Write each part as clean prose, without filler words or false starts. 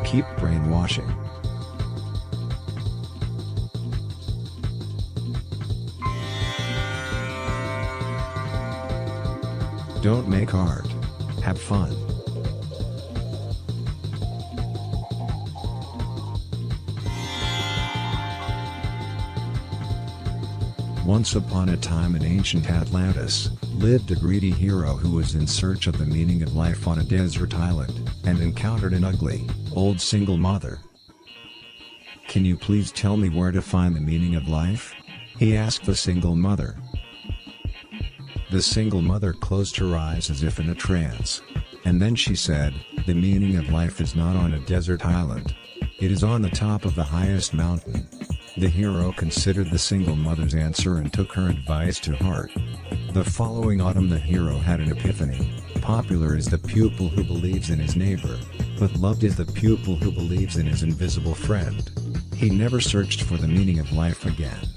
Keep brainwashing. Don't make art. Have fun. Once upon a time in ancient Atlantis, lived a greedy hero who was in search of the meaning of life on a desert island, and encountered an ugly, old single mother. "Can you please tell me where to find the meaning of life?" he asked the single mother. The single mother closed her eyes as if in a trance. And then she said, "The meaning of life is not on a desert island. It is on the top of the highest mountain." The hero considered the single mother's answer and took her advice to heart. The following autumn the hero had an epiphany. Popular is the pupil who believes in his neighbor, but loved is the pupil who believes in his invisible friend. He never searched for the meaning of life again.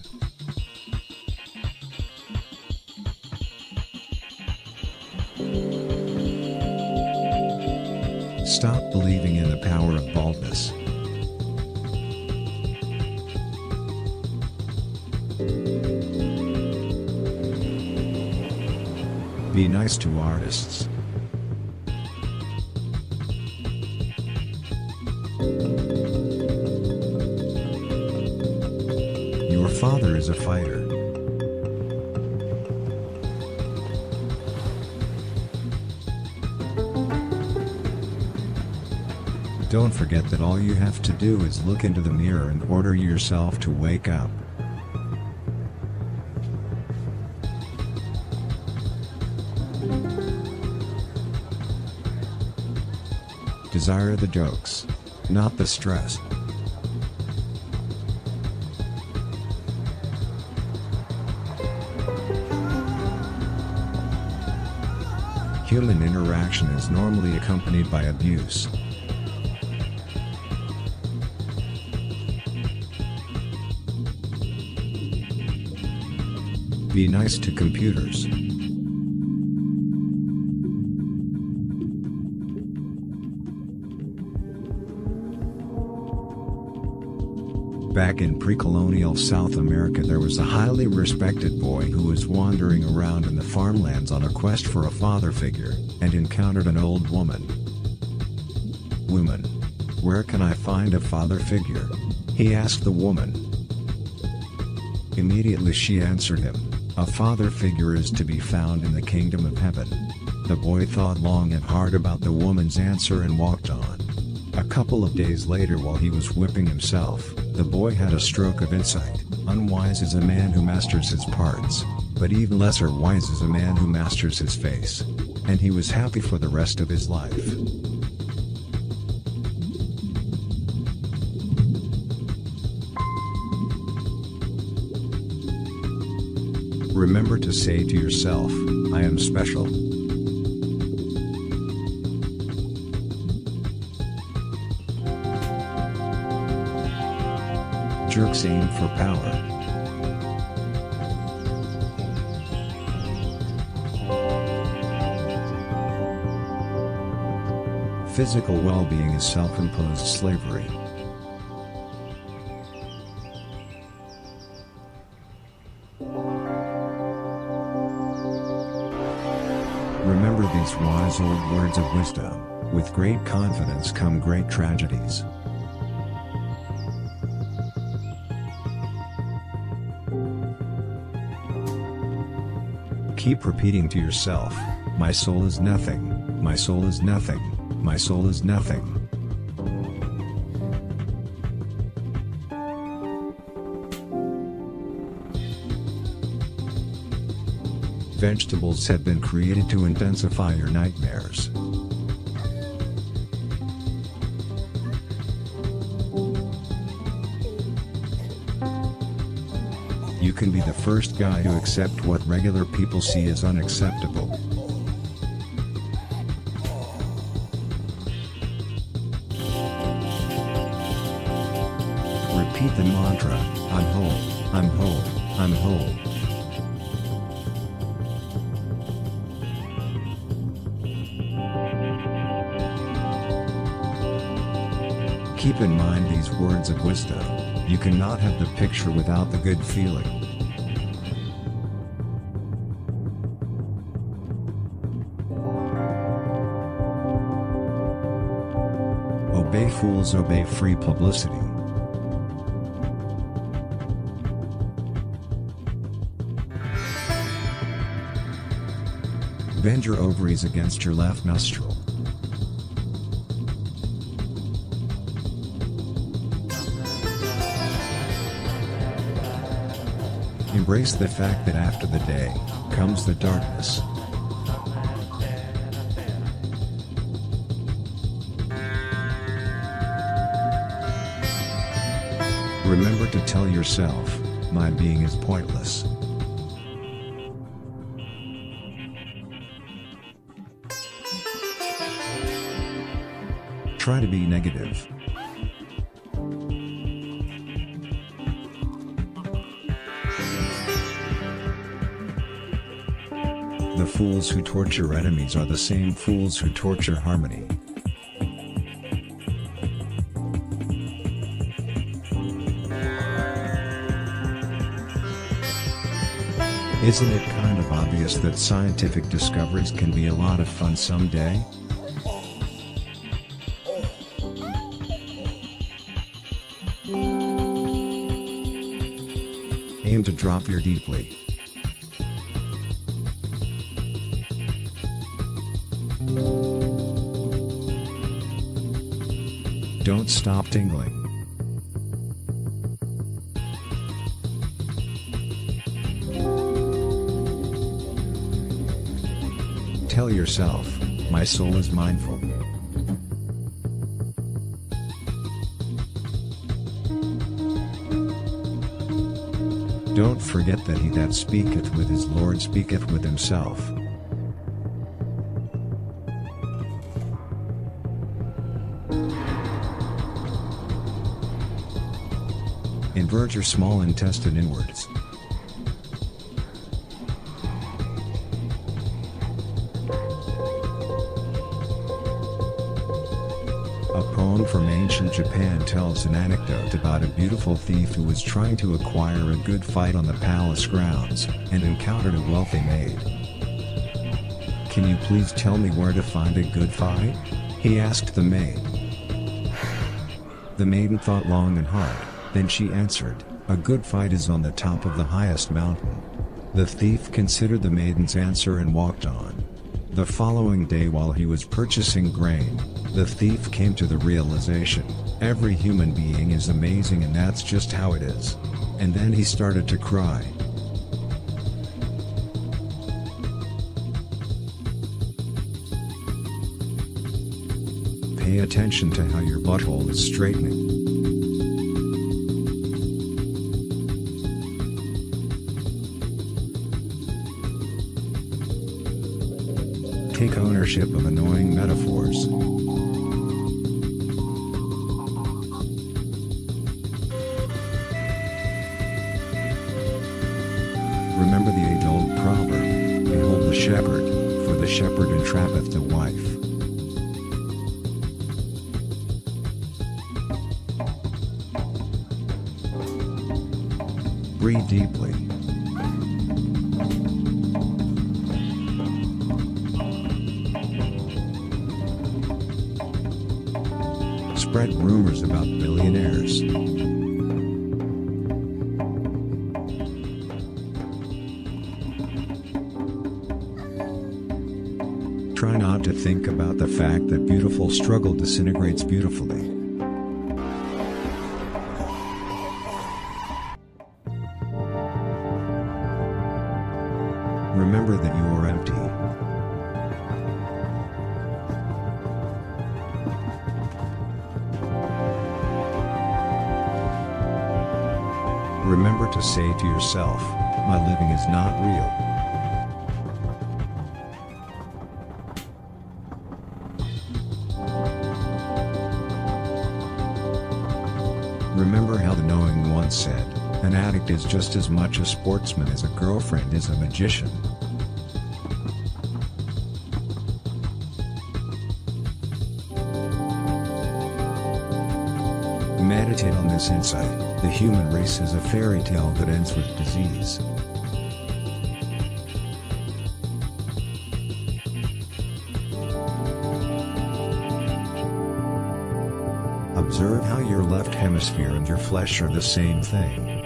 Stop believing in the power of baldness. Be nice to artists. Your father is a fighter. Don't forget that all you have to do is look into the mirror and order yourself to wake up. Desire the jokes, not the stress. Human interaction is normally accompanied by abuse. Be nice to computers. Back in pre-colonial South America there was a highly respected boy who was wandering around in the farmlands on a quest for a father figure, and encountered an old woman. "Woman, where can I find a father figure?" he asked the woman. Immediately she answered him, "A father figure is to be found in the kingdom of heaven." The boy thought long and hard about the woman's answer and walked on. A couple of days later while he was whipping himself, the boy had a stroke of insight. Unwise is a man who masters his parts, but even lesser wise is a man who masters his face. And he was happy for the rest of his life. Remember to say to yourself, "I am special." Jerks aim for power. Physical well-being is self-imposed slavery. Remember these wise old words of wisdom: with great confidence come great tragedies. Keep repeating to yourself, "My soul is nothing, my soul is nothing, my soul is nothing." Vegetables have been created to intensify your nightmares. You can be the first guy to accept what regular people see as unacceptable. Repeat the mantra, "I'm whole, I'm whole, I'm whole." Keep in mind these words of wisdom: you cannot have the picture without the good feeling. Obey fools, obey free publicity. Bend your ovaries against your left nostril. Embrace the fact that after the day comes the darkness. Remember to tell yourself, my being is pointless. Try to be negative. The fools who torture enemies are the same fools who torture harmony. Isn't it kind of obvious that scientific discoveries can be a lot of fun someday? Aim to drop your deeply. Don't stop tingling. Tell yourself, my soul is mindful. Don't forget that he that speaketh with his Lord speaketh with himself. Invert your small intestine inwards. A poem from ancient Japan tells an anecdote about a beautiful thief who was trying to acquire a good fight on the palace grounds, and encountered a wealthy maid. "Can you please tell me where to find a good fight?" he asked the maid. The maiden thought long and hard. Then she answered, "A good fight is on the top of the highest mountain." The thief considered the maiden's answer and walked on. The following day, while he was purchasing grain, the thief came to the realization, every human being is amazing and that's just how it is. And then he started to cry. Pay attention to how your butthole is straightening. Take ownership of annoying metaphors. Remember the age-old proverb, "Behold the shepherd, for the shepherd entrappeth the wife." Breathe deeply. Spread rumors about billionaires. Try not to think about the fact that beautiful struggle disintegrates beautifully. Remember that you are empty. Remember to say to yourself, my living is not real. Remember how the knowing once said, an addict is just as much a sportsman as a girlfriend is a magician. Meditate on this insight: the human race is a fairy tale that ends with disease. Observe how your left hemisphere and your flesh are the same thing.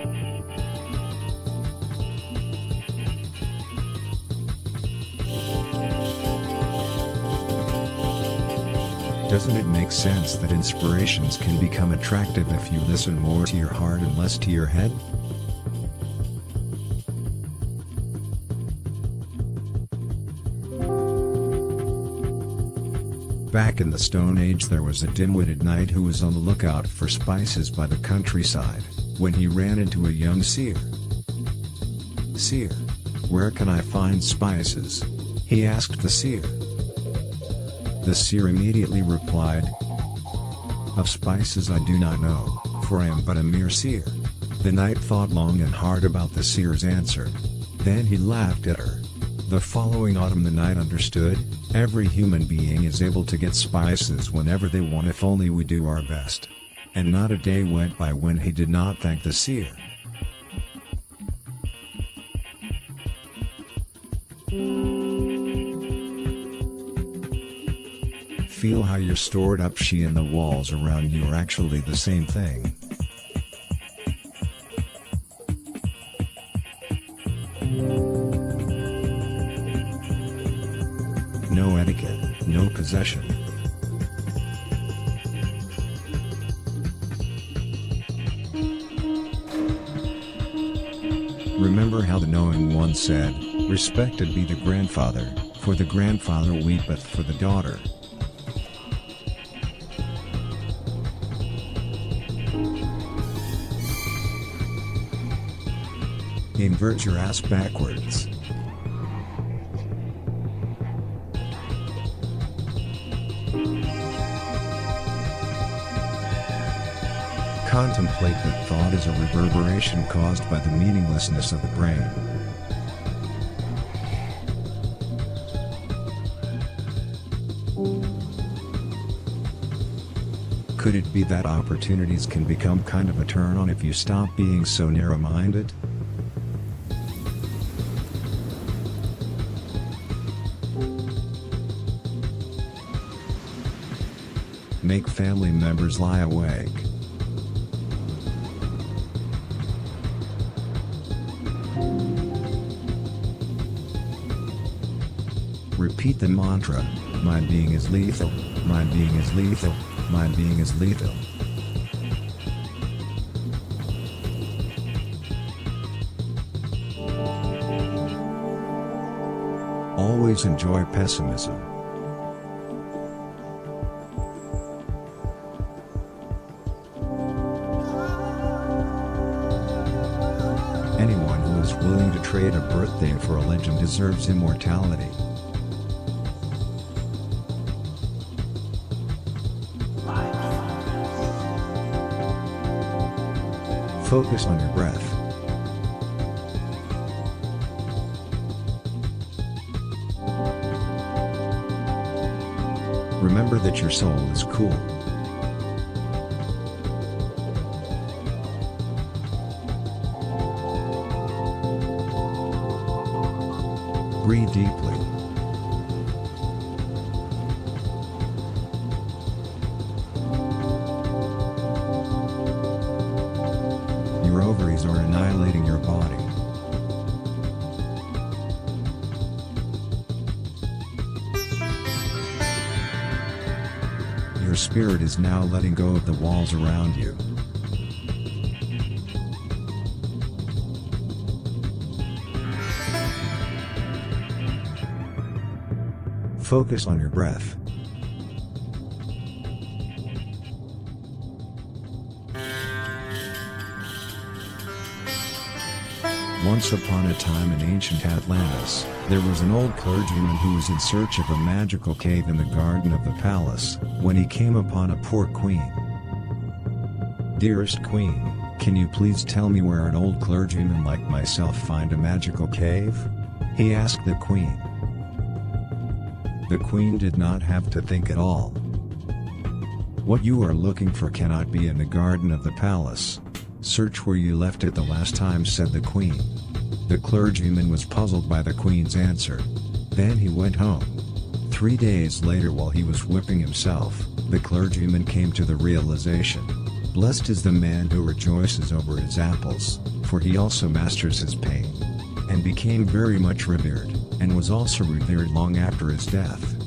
Doesn't it make sense that inspirations can become attractive if you listen more to your heart and less to your head? Back in the Stone Age, there was a dim-witted knight who was on the lookout for spices by the countryside, when he ran into a young seer. "Seer, where can I find spices?" he asked the seer. The seer immediately replied, "Of spices I do not know, for I am but a mere seer." The knight thought long and hard about the seer's answer. Then he laughed at her. The following autumn the knight understood: every human being is able to get spices whenever they want if only we do our best. And not a day went by when he did not thank the seer. Feel how your stored up chi and the walls around you are actually the same thing. No etiquette, no possession. Remember how the knowing one said, "Respected be the grandfather, for the grandfather weepeth for the daughter." Invert your ass backwards. Contemplate that thought is a reverberation caused by the meaninglessness of the brain. Could it be that opportunities can become kind of a turn-on if you stop being so narrow-minded? Make family members lie awake. Repeat the mantra, "My being is lethal, my being is lethal, my being is lethal." Always enjoy pessimism. Anyone who is willing to trade a birthday for a legend deserves immortality. Focus on your breath. Remember that your soul is cool. Breathe deeply. Your ovaries are annihilating your body. Your spirit is now letting go of the walls around you. Focus on your breath. Once upon a time in ancient Atlantis, there was an old clergyman who was in search of a magical cave in the garden of the palace, when he came upon a poor queen. "Dearest queen, can you please tell me where an old clergyman like myself find a magical cave?" he asked the queen. The queen did not have to think at all. What you are looking for cannot be in the garden of the palace. Search where you left it the last time, said the queen. The clergyman was puzzled by the queen's answer. Then he went home. 3 days later, while he was whipping himself, the clergyman came to the realization. Blessed is the man who rejoices over his apples, for he also masters his pain. And became very much revered, and was also revered long after his death.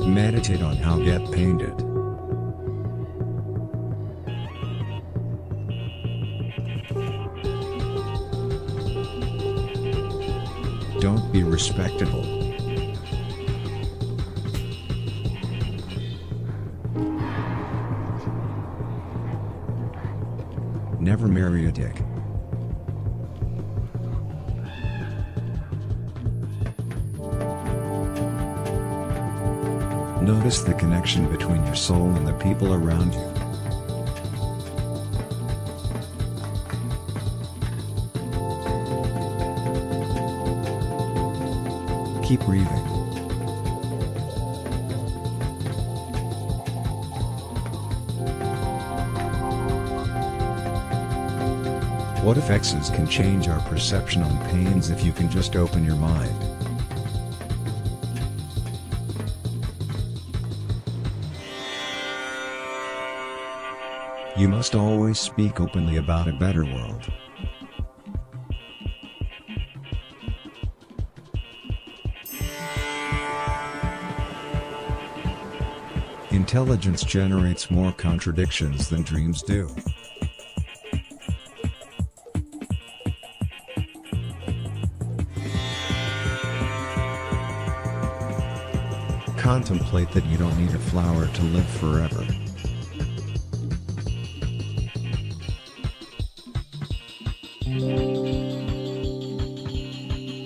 Meditate on how get painted. Don't be respectable. Never marry a dick. Notice the connection between your soul and the people around you. Keep breathing. What if X's can change our perception on pains if you can just open your mind? You must always speak openly about a better world. Intelligence generates more contradictions than dreams do. Contemplate that you don't need a flower to live forever.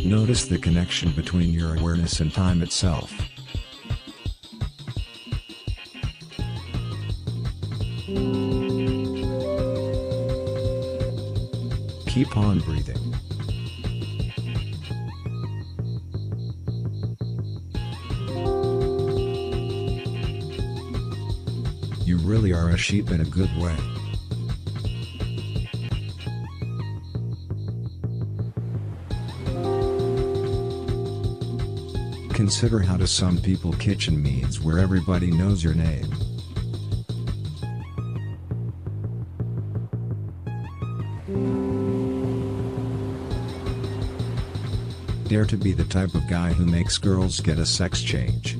Notice the connection between your awareness and time itself. Keep on breathing. You really are a sheep in a good way. Consider how to some people kitchen means where everybody knows your name. Dare to be the type of guy who makes girls get a sex change.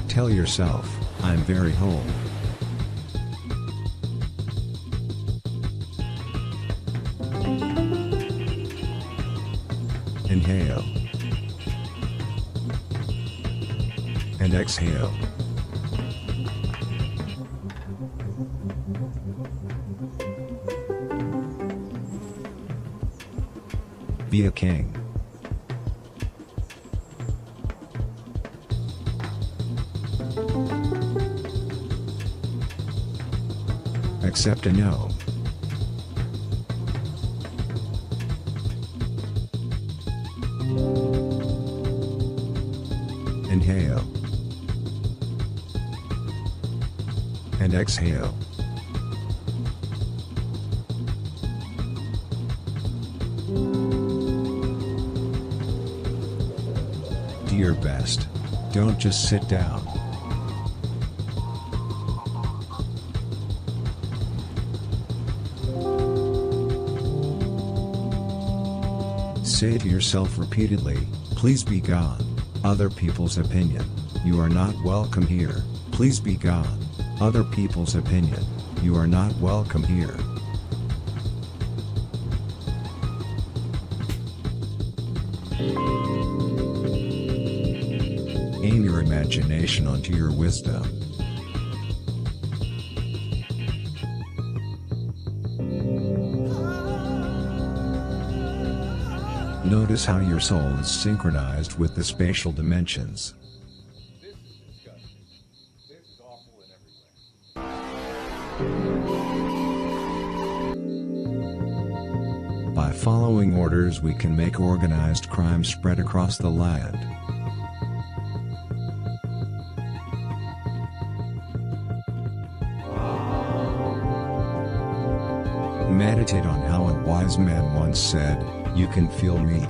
Tell yourself, I'm very whole. Inhale. And exhale. Be a king. Accept a no. Inhale. And exhale. Do your best. Don't just sit down. Say to yourself repeatedly, please be gone. Other people's opinion. You are not welcome here. Please be gone. Other people's opinion. You are not welcome here. Aim your imagination onto your wisdom. Notice how your soul is synchronized with the spatial dimensions. This is disgusting. This is awful in every way. By following orders we can make organized crime spread across the land. Meditate on how a wise man once said, "You can feel meek."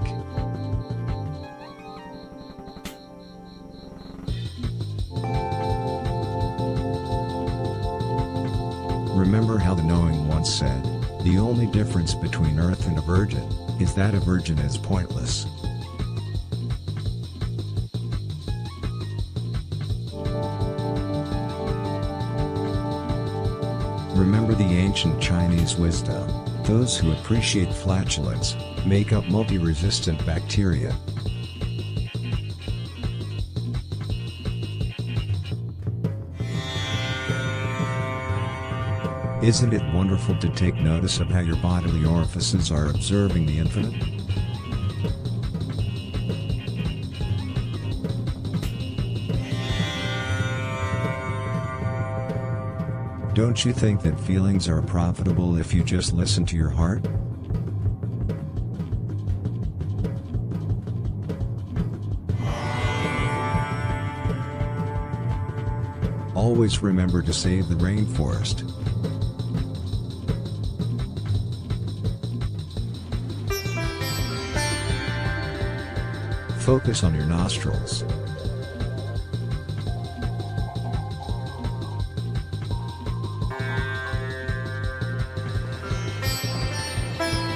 Remember how the knowing once said, "The only difference between earth and a virgin is that a virgin is pointless." Remember the ancient Chinese wisdom, those who appreciate flatulence make up multi-resistant bacteria. Isn't it wonderful to take notice of how your bodily orifices are observing the infinite? Don't you think that feelings are profitable if you just listen to your heart? Always remember to save the rainforest. Focus on your nostrils.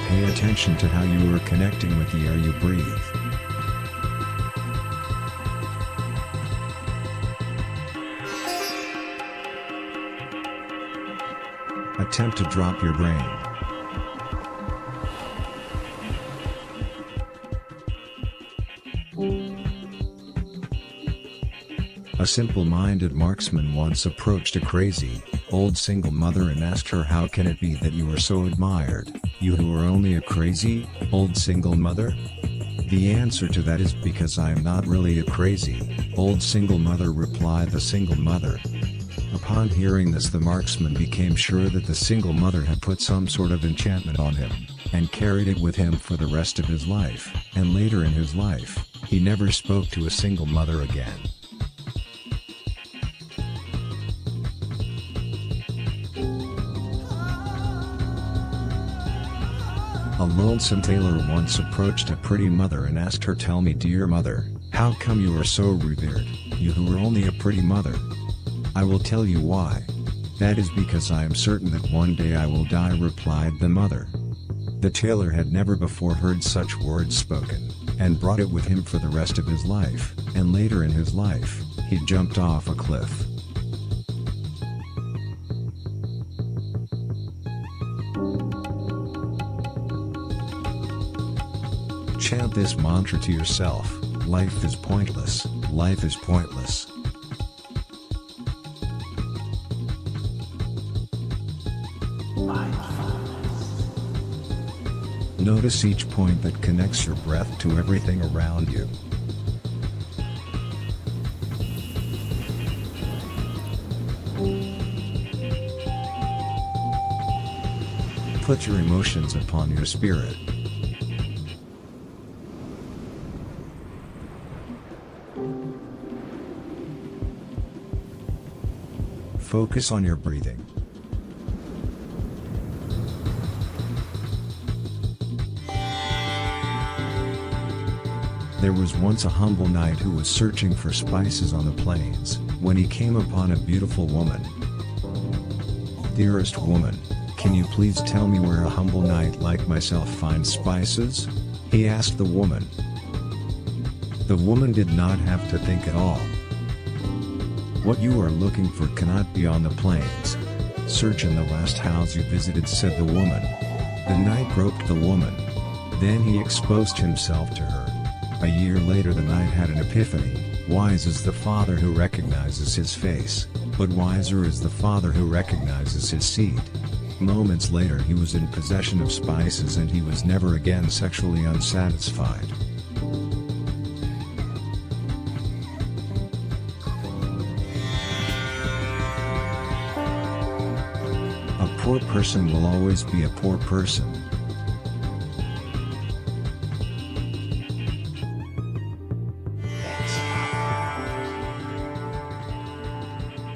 Pay attention to how you are connecting with the air you breathe. Attempt to drop your brain. A simple-minded marksman once approached a crazy, old single mother and asked her, "How can it be that you are so admired, you who are only a crazy, old single mother?" The answer to that is, "Because I am not really a crazy, old single mother," replied the single mother. Upon hearing this, the marksman became sure that the single mother had put some sort of enchantment on him, and carried it with him for the rest of his life, and later in his life, he never spoke to a single mother again. A lonesome tailor once approached a pretty mother and asked her, "Tell me, dear mother, how come you are so revered, you who are only a pretty mother?" "I will tell you why. That is because I am certain that one day I will die," replied the mother. The tailor had never before heard such words spoken, and brought it with him for the rest of his life, and later in his life, he jumped off a cliff. Chant this mantra to yourself: life is pointless, life is pointless. Notice each point that connects your breath to everything around you. Put your emotions upon your spirit. Focus on your breathing. There was once a humble knight who was searching for spices on the plains, when he came upon a beautiful woman. "Dearest woman, can you please tell me where a humble knight like myself finds spices?" he asked the woman. The woman did not have to think at all. "What you are looking for cannot be on the plains. Search in the last house you visited," said the woman. The knight groped the woman. Then he exposed himself to her. A year later the knight had an epiphany. Wise is the father who recognizes his face, but wiser is the father who recognizes his seed. Moments later he was in possession of spices and he was never again sexually unsatisfied. poor person will always be a poor person.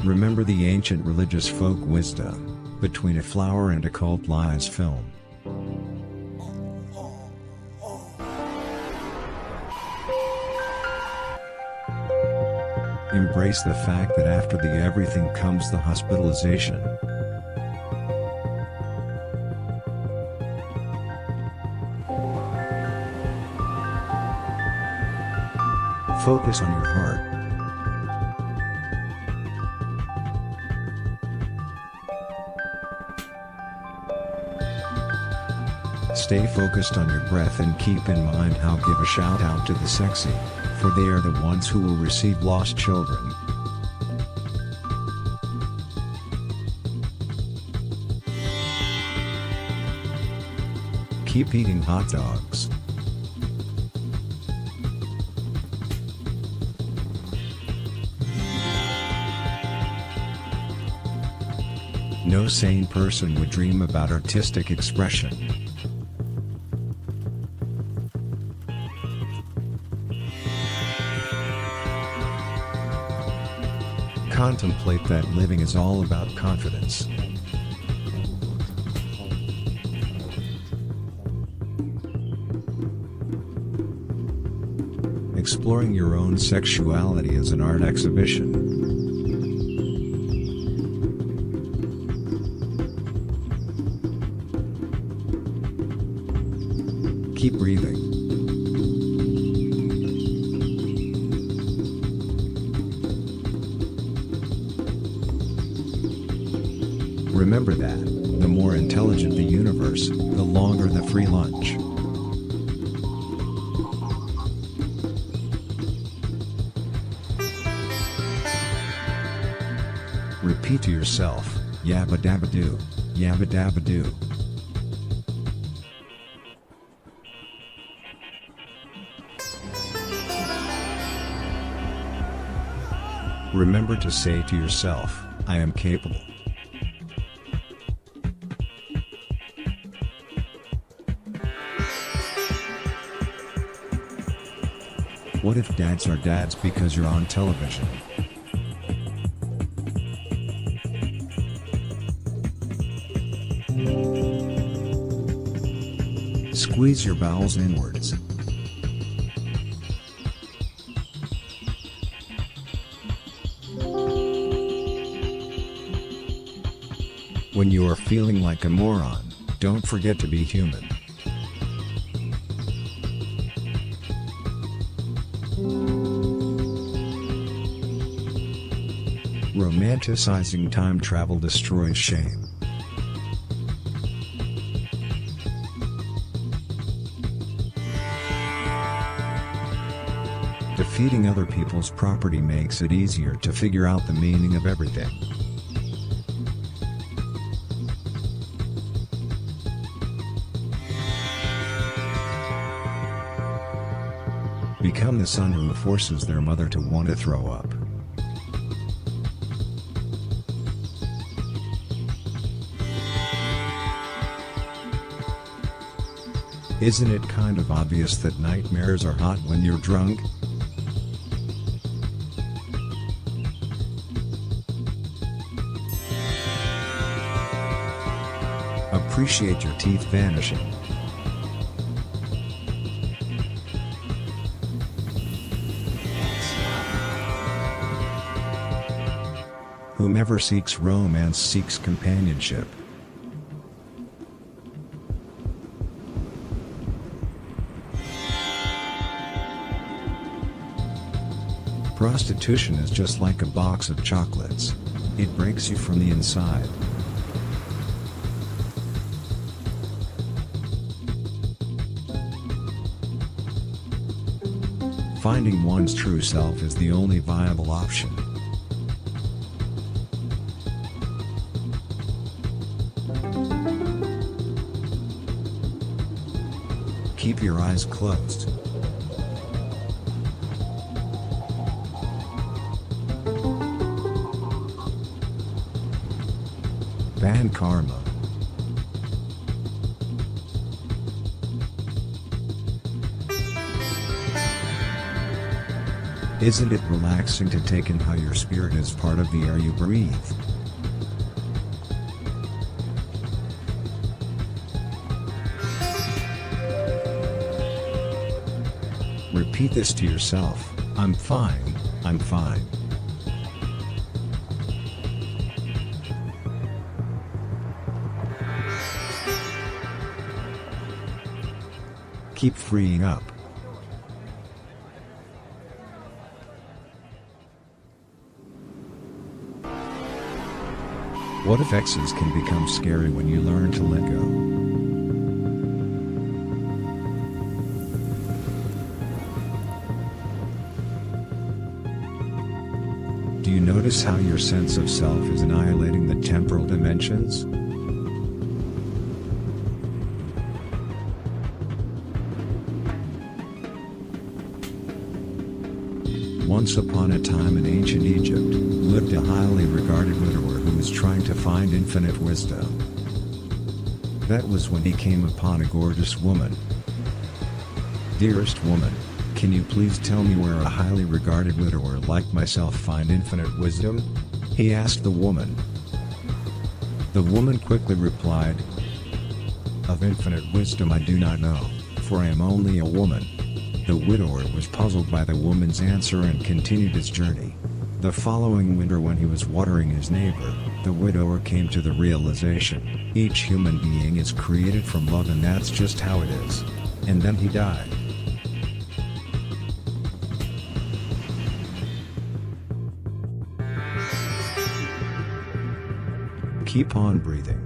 Remember the ancient religious folk wisdom: between a flower and a cult lies film. Embrace the fact that after the everything comes the hospitalization. Focus on your heart. Stay focused on your breath and keep in mind how give a shout out to the sexy, for they are the ones who will receive lost children. Keep eating hot dogs. No sane person would dream about artistic expression. Contemplate that living is all about confidence. Exploring your own sexuality is an art exhibition. Keep breathing. Remember that, the more intelligent the universe, the longer the free lunch. Repeat to yourself, yabba dabba doo, yabba dabba doo. Remember to say to yourself, I am capable. What if dads are dads because you're on television? Squeeze your bowels inwards. When you are feeling like a moron, don't forget to be human. Romanticizing time travel destroys shame. Defeating other people's property makes it easier to figure out the meaning of everything. Become the son who forces their mother to want to throw up. Isn't it kind of obvious that nightmares are hot when you're drunk? Appreciate your teeth vanishing. Whomever seeks romance seeks companionship. Prostitution is just like a box of chocolates. It breaks you from the inside. Finding one's true self is the only viable option. Keep your eyes closed. Ban karma. Isn't it relaxing to take in how your spirit is part of the air you breathe? Repeat this to yourself: I'm fine, I'm fine. Keep freeing up. What if exes can become scary when you learn to let go? Do you notice how your sense of self is annihilating the temporal dimensions? Once upon a time in ancient Egypt, lived a highly regarded widower who was trying to find infinite wisdom. That was when he came upon a gorgeous woman. "Dearest woman, can you please tell me where a highly regarded widower like myself find infinite wisdom?" he asked the woman. The woman quickly replied, "Of infinite wisdom I do not know, for I am only a woman." The widower was puzzled by the woman's answer and continued his journey. The following winter, when he was watering his neighbor, the widower came to the realization, each human being is created from love, and that's just how it is. And then he died. Keep on breathing.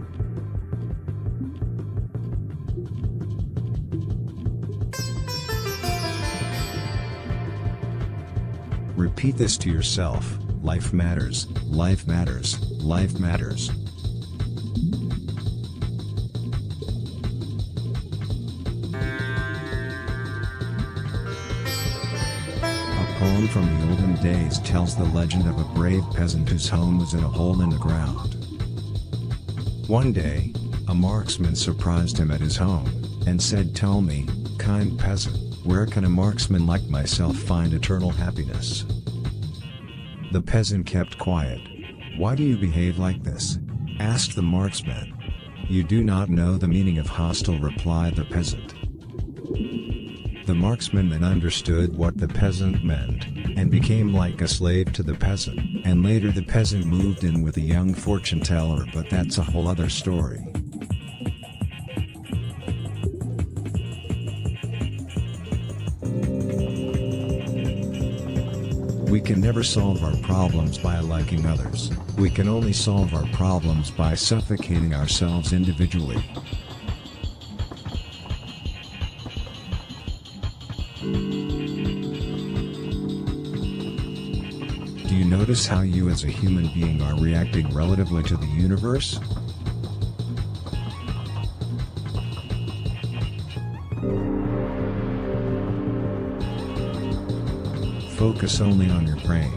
Repeat this to yourself: life matters, life matters, life matters. A poem from the olden days tells the legend of a brave peasant whose home was in a hole in the ground. One day, a marksman surprised him at his home, and said, "Tell me, kind peasant, where can a marksman like myself find eternal happiness?" The peasant kept quiet. "Why do you behave like this?" asked the marksman. "You do not know the meaning of hostile," replied the peasant. The marksman then understood what the peasant meant, and became like a slave to the peasant, and later the peasant moved in with a young fortune teller, but that's a whole other story. We can never solve our problems by liking others. We can only solve our problems by suffocating ourselves individually. Do you notice how you as a human being are reacting relatively to the universe? Focus only on your brain.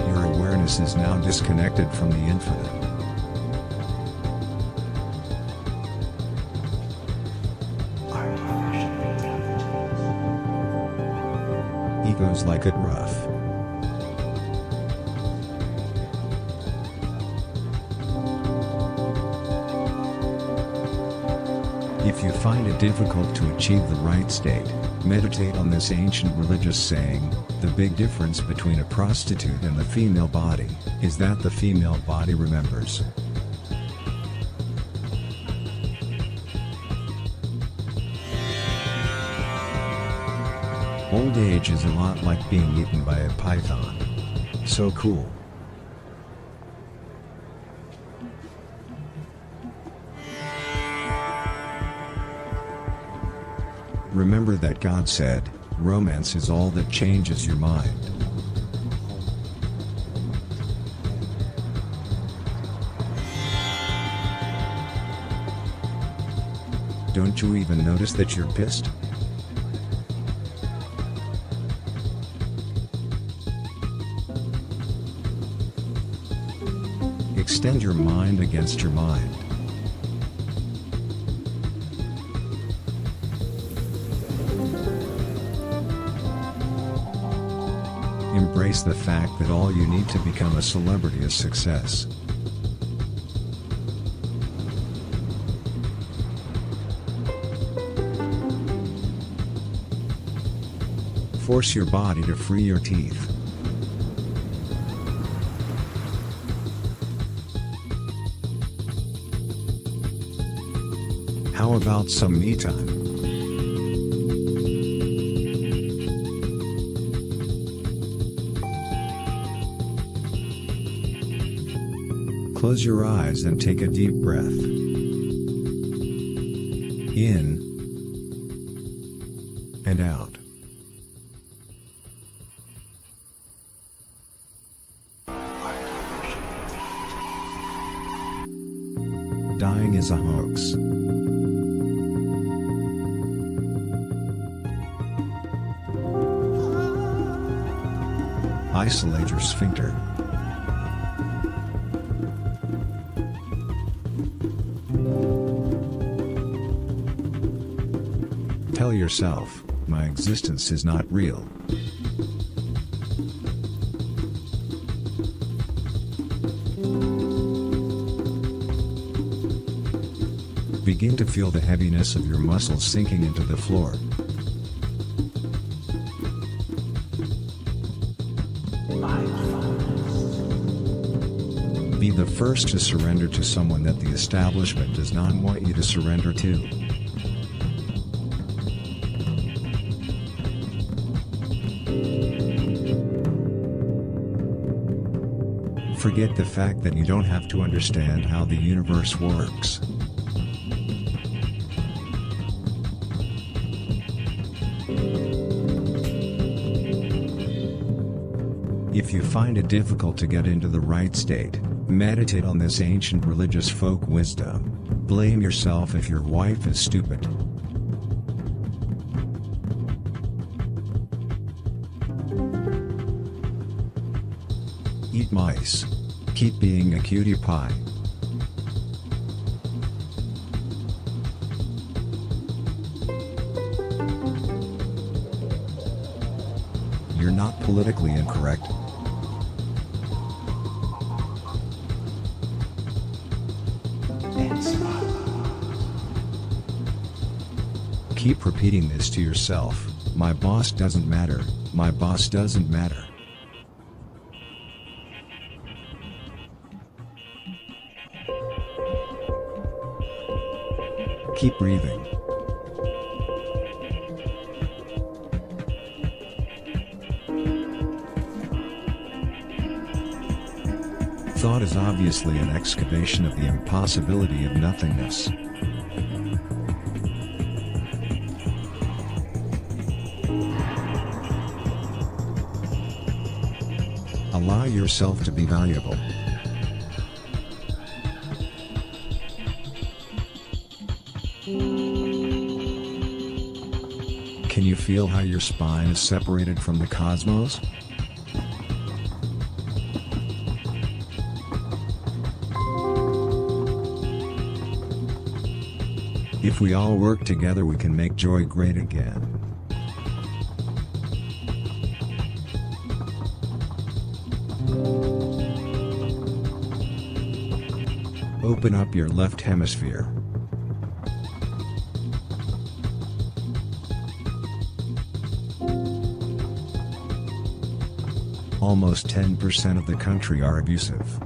Your awareness is now disconnected from the infinite. Egos like it rough. If you find it difficult to achieve the right state, meditate on this ancient religious saying: the big difference between a prostitute and the female body is that the female body remembers. Old age is a lot like being eaten by a python. So cool. Remember that God said, romance is all that changes your mind. Don't you even notice that you're pissed? Extend your mind against your mind. Embrace the fact that all you need to become a celebrity is success. Force your body to free your teeth. How about some me time? Close your eyes and take a deep breath. In and out. Dying is a hoax. Isolate your sphincter. Tell yourself, my existence is not real. Begin to feel the heaviness of your muscles sinking into the floor. Be the first to surrender to someone that the establishment does not want you to surrender to. Forget the fact that you don't have to understand how the universe works. If you find it difficult to get into the right state, meditate on this ancient religious folk wisdom. Blame yourself if your wife is stupid. Eat mice. Keep being a cutie pie. You're not politically incorrect. Keep repeating this to yourself, my boss doesn't matter, my boss doesn't matter. Keep breathing. Thought is obviously an excavation of the impossibility of nothingness. Allow yourself to be valuable. Can you feel how your spine is separated from the cosmos? If we all work together, we can make joy great again. Open up your left hemisphere. Almost 10% of the country are abusive.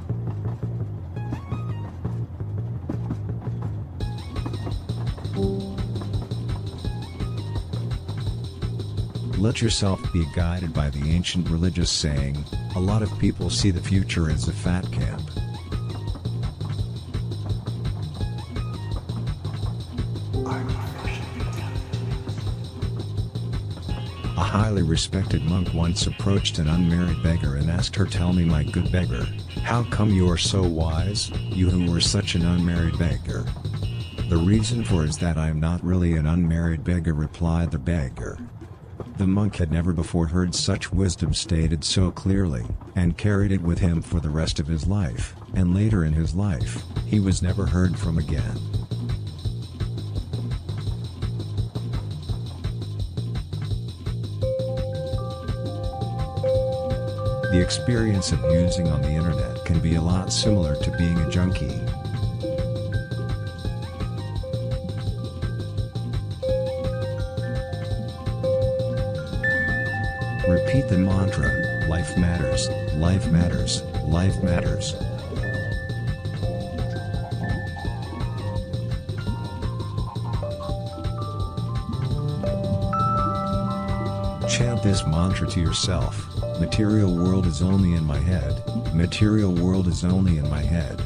Let yourself be guided by the ancient religious saying, a lot of people see the future as a fat camp. A highly respected monk once approached an unmarried beggar and asked her, "Tell me, my good beggar, how come you are so wise, you who are such an unmarried beggar?" "The reason for is that I am not really an unmarried beggar," replied the beggar. The monk had never before heard such wisdom stated so clearly, and carried it with him for the rest of his life, and later in his life, he was never heard from again. The experience of using on the internet can be a lot similar to being a junkie. Repeat the mantra, life matters, life matters, life matters. Chant this mantra to yourself. Material world is only in my head. Material world is only in my head.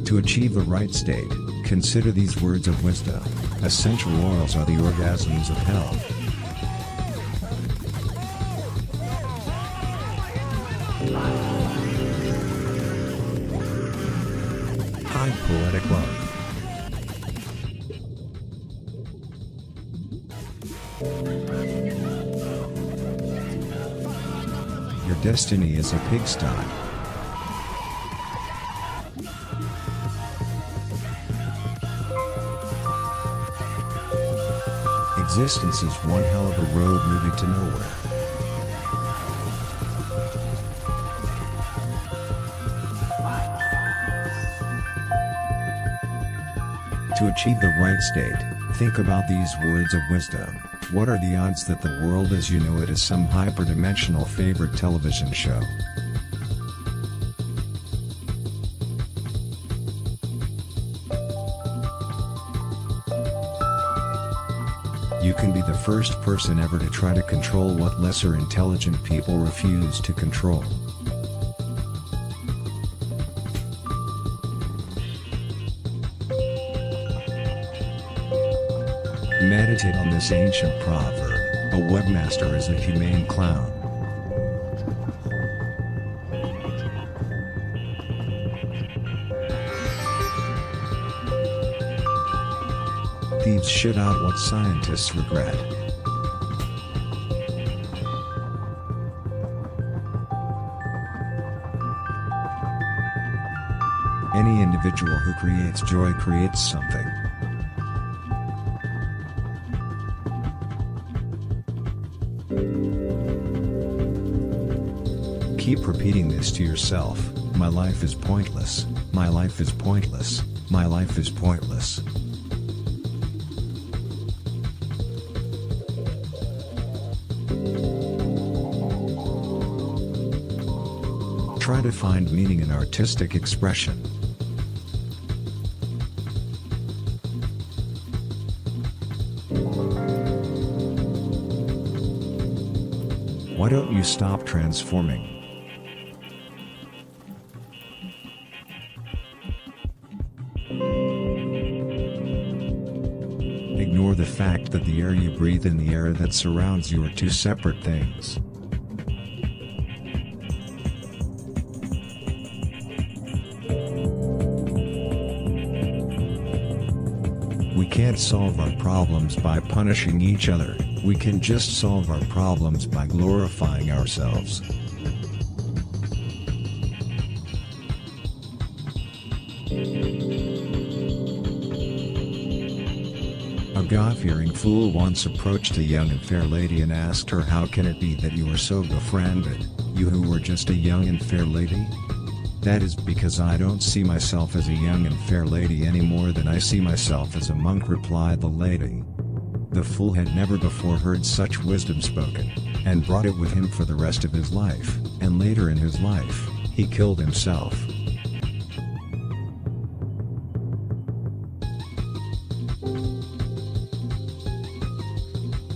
To achieve the right state, consider these words of wisdom. Essential oils are the orgasms of health. High poetic love. Your destiny is a pigsty. Existence is one hell of a road movie to nowhere. To achieve the right state, think about these words of wisdom. What are the odds that the world as you know it is some hyperdimensional favorite television show? You can be the first person ever to try to control what lesser intelligent people refuse to control. Meditate on this ancient proverb, a webmaster is a humane clown. Thieves shit out what scientists regret. Any individual who creates joy creates something. Keep repeating this to yourself. My life is pointless. My life is pointless. My life is pointless. Try to find meaning in artistic expression. Why don't you stop transforming? Ignore the fact that the air you breathe and the air that surrounds you are two separate things. We can't solve our problems by punishing each other, we can just solve our problems by glorifying ourselves. A God-fearing fool once approached a young and fair lady and asked her, "How can it be that you are so befriended, you who were just a young and fair lady?" "That is because I don't see myself as a young and fair lady any more than I see myself as a monk," replied the lady. The fool had never before heard such wisdom spoken, and brought it with him for the rest of his life, and later in his life, he killed himself.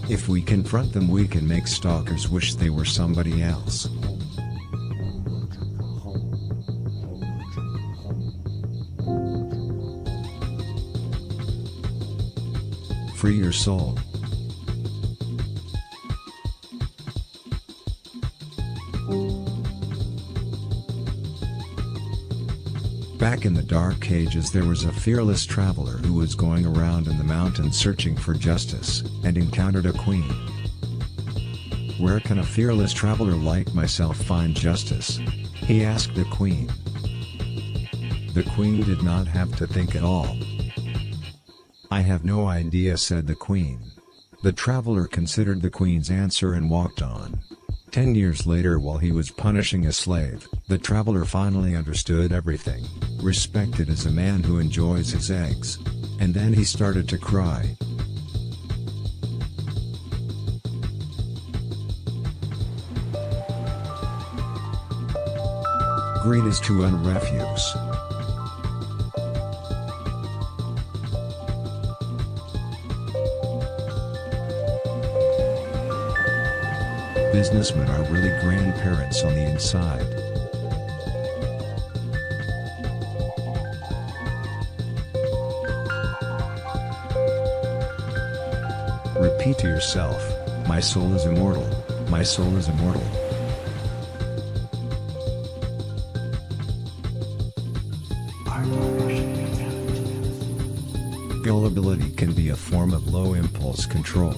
If we confront them, we can make stalkers wish they were somebody else. Free your soul. Back in the Dark Ages, there was a fearless traveler who was going around in the mountains searching for justice, and encountered a queen. "Where can a fearless traveler like myself find justice?" he asked the queen. The queen did not have to think at all. "I have no idea," said the queen. The traveler considered the queen's answer and walked on. 10 years later, while he was punishing a slave, the traveler finally understood everything, respected as a man who enjoys his eggs. And then he started to cry. Greed is to own refuse. Businessmen are really grandparents on the inside. Repeat to yourself, "My soul is immortal, my soul is immortal." Gullibility can be a form of low impulse control.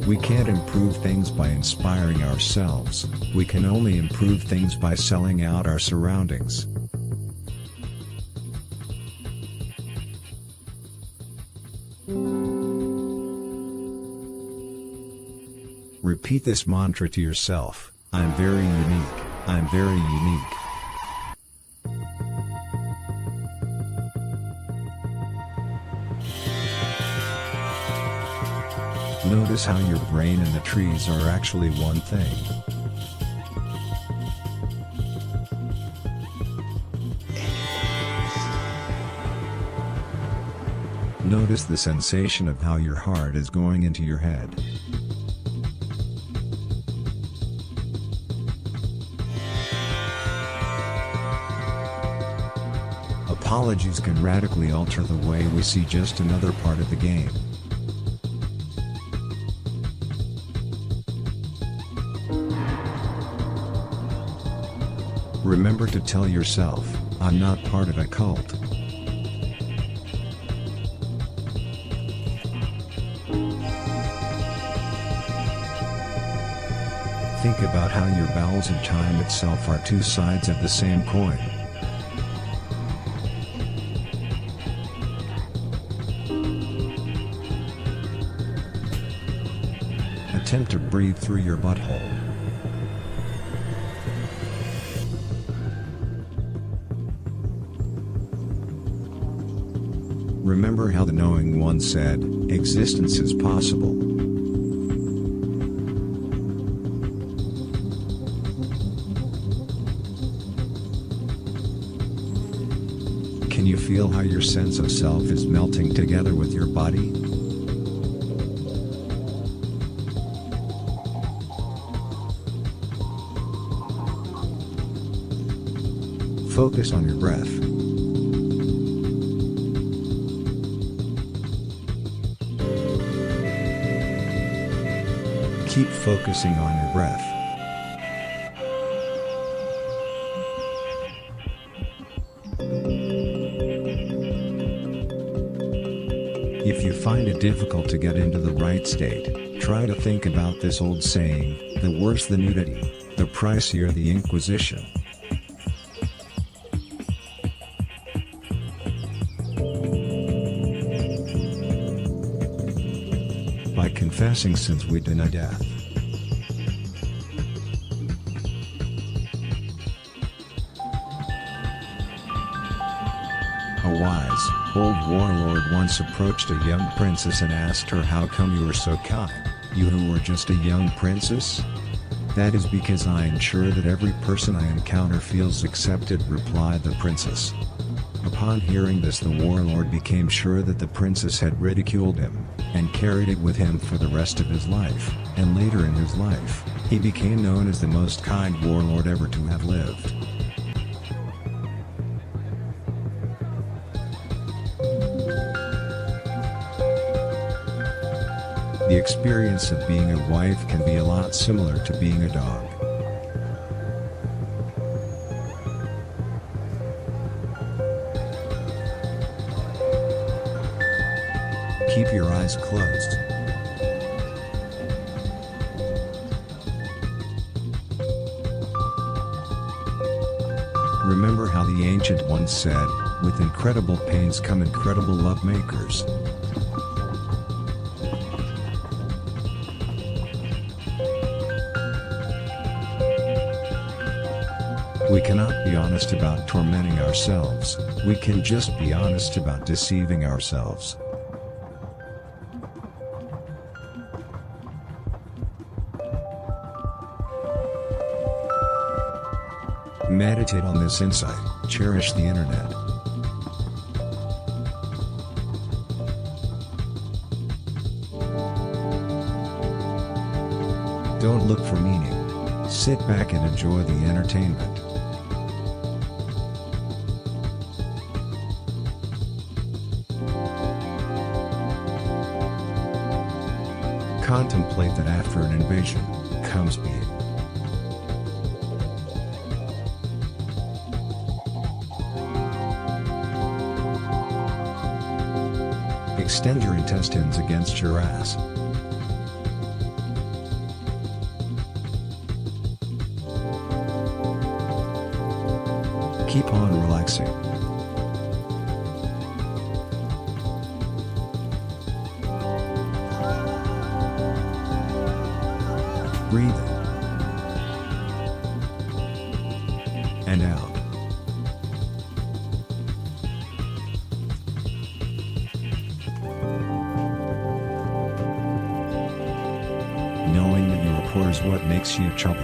We can't improve things by inspiring ourselves, we can only improve things by selling out our surroundings. Repeat this mantra to yourself, "I'm very unique, I'm very unique." Notice how your brain and the trees are actually one thing. Notice the sensation of how your heart is going into your head. Apologies can radically alter the way we see just another part of the game. Remember to tell yourself, "I'm not part of a cult." Think about how your bowels and time itself are two sides of the same coin. Attempt to breathe through your butthole. Remember how the knowing one said, "Existence is possible." Can you feel how your sense of self is melting together with your body? Focus on your breath. Keep focusing on your breath. If you find it difficult to get into the right state, try to think about this old saying, "The worse the nudity, the pricier the Inquisition." By confessing sins we deny death. A wise, old warlord once approached a young princess and asked her, "How come you are so kind, you who are just a young princess?" "That is because I ensure that every person I encounter feels accepted," replied the princess. Upon hearing this, the warlord became sure that the princess had ridiculed him, and carried it with him for the rest of his life, and later in his life, he became known as the most kind warlord ever to have lived. The experience of being a wife can be a lot similar to being a dog. Keep your eyes closed. Remember how the ancient ones said, with incredible pains come incredible love makers. We cannot be honest about tormenting ourselves, we can just be honest about deceiving ourselves. Meditate on this insight, cherish the internet. Don't look for meaning. Sit back and enjoy the entertainment. Contemplate that after an invasion, comes being. Extend your intestines against your ass. Keep on relaxing. Breathe in and out. Knowing that your poor is what makes you chubby.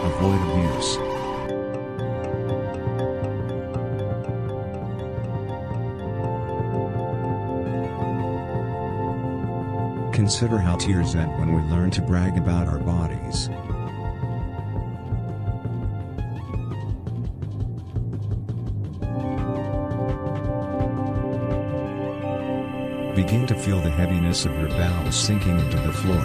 Avoid abuse. Consider how tears end when we learn to brag about our bodies. Begin to feel the heaviness of your bowels sinking into the floor.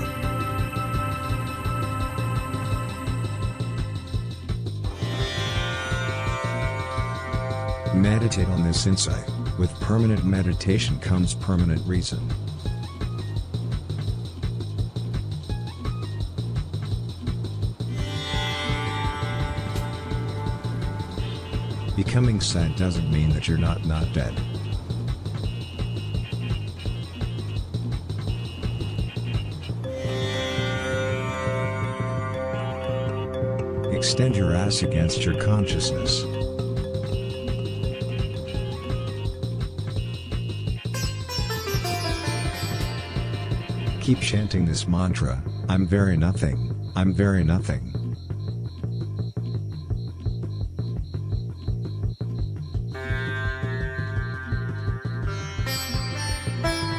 Meditate on this insight. With permanent meditation comes permanent reason. Becoming sad doesn't mean that you're not dead. Extend your ass against your consciousness. Keep chanting this mantra, I'm very nothing, I'm very nothing.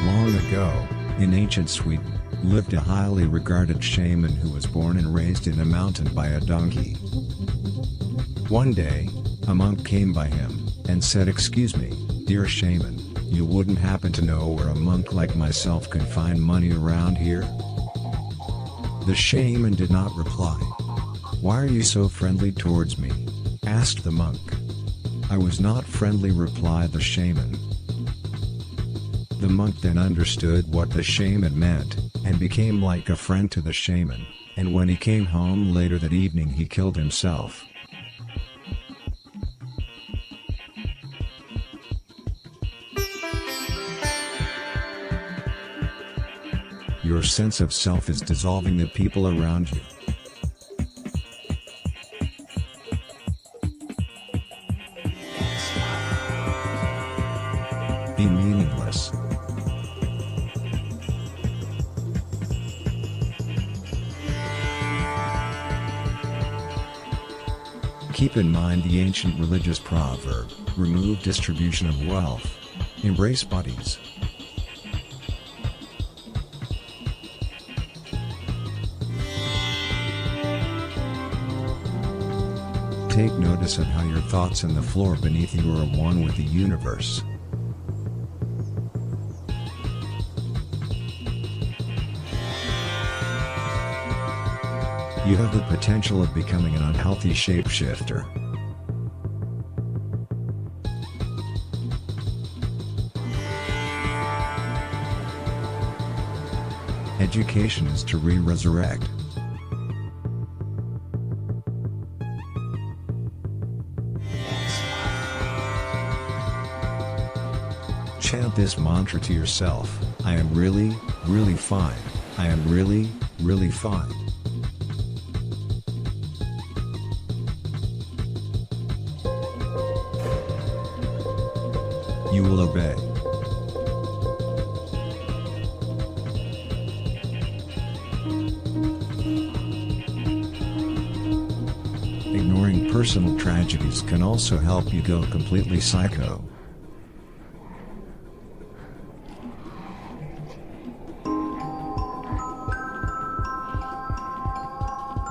Long ago, in ancient Sweden, lived a highly regarded shaman who was born and raised in a mountain by a donkey. One day, a monk came by him, and said, "Excuse me, dear shaman, you wouldn't happen to know where a monk like myself can find money around here?" The shaman did not reply. "Why are you so friendly towards me?" asked the monk. "I was not friendly," replied the shaman. The monk then understood what the shaman meant, and became like a friend to the shaman, and when he came home later that evening he killed himself. Your sense of self is dissolving the people around you. Be meaningless. Keep in mind the ancient religious proverb, remove distribution of wealth. Embrace bodies. Take notice of how your thoughts and the floor beneath you are one with the universe. You have the potential of becoming an unhealthy shapeshifter. education is to resurrect. Chant this mantra to yourself: I am really, really fine. I am really, really fine. You will obey. Ignoring personal tragedies can also help you go completely psycho.